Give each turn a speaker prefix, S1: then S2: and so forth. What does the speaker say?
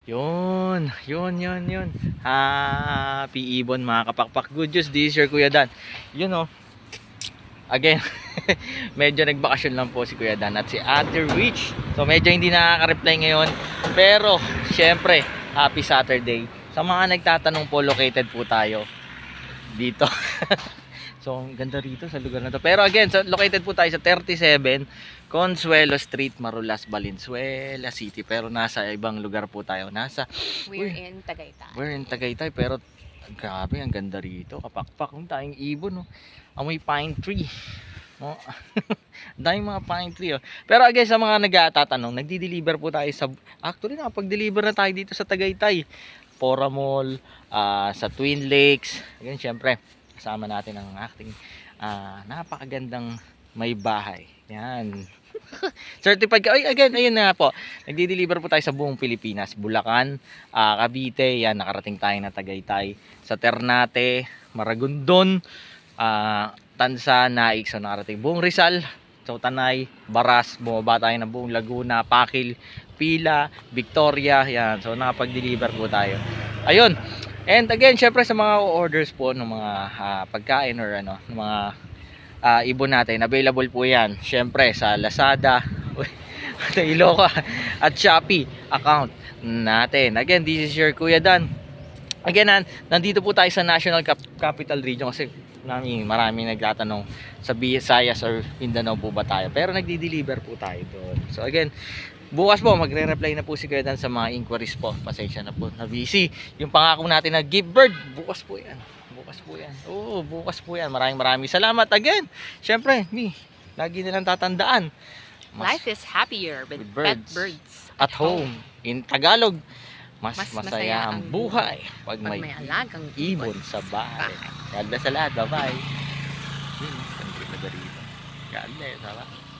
S1: Yun. Happy Ibon mga kapakpak. Good news, this is your Kuya Dan. Yun oh. Again, medyo nagbakasyon lang po si Kuya Dan at si Ate Rich. So medyo hindi nakaka-reply ngayon. Pero, syempre, happy Saturday. Sa mga nagtatanong po, located po tayo dito. So, ang ganda rito sa lugar na to. Pero again, so, located po tayo sa 37 Consuelo Street, Marulas, Valenzuela City. Pero nasa ibang lugar po tayo.
S2: We're in Tagaytay.
S1: We're in Tagaytay. Pero grabe, ang ganda rito. Kapakpak, yung tayong ibon. Oh. Amoy pine tree. Oh. Daming mga pine tree. Oh. Pero again, sa mga nagtatanong, nagdi-deliver po tayo sa... Actually, nakapag-deliver na tayo dito sa Tagaytay. Fora Mall, sa Twin Lakes. Again, syempre, kasama natin ang acting napakagandang may bahay. Yan. Certified ka. Ay, again, ayun na po. Nagdi-deliver po tayo sa buong Pilipinas. Bulacan, Cavite, yan, nakarating tayo na Tagaytay. Sa Ternate, Maragondon, Tansa, Naik, so nakarating buong Rizal. So Tanay, Baras, bumaba tayo ng buong Laguna, Pakil, Pila, Victoria, yan. So nakapag-deliver po tayo. Ayun. And again, syempre sa mga orders po ng mga pagkain or ano, ng mga ibon natin, available po yan. Syempre sa Lazada, Iloca at Shopee account natin. Again, this is your Kuya Dan. Again, nandito po tayo sa National Capital Region kasi maraming nagtatanong sa Visayas or Mindanao po ba tayo. Pero nagdi-deliver po tayo doon. So again, bukas po magre-reply na po si Kuya Dan sa mga inquiries po. Pasensya na po na busy. Yung pangako natin na give bird, bukas po yan. Oo, bukas po yan. Maraming salamat again. Syempre, lagi nilang tatandaan.
S2: Life is happier with pet birds
S1: at home. In Tagalog, mas masaya ang buhay pag may
S2: alagang
S1: ibon sa bahay. God bless sa lahat. Bye-bye. God bless.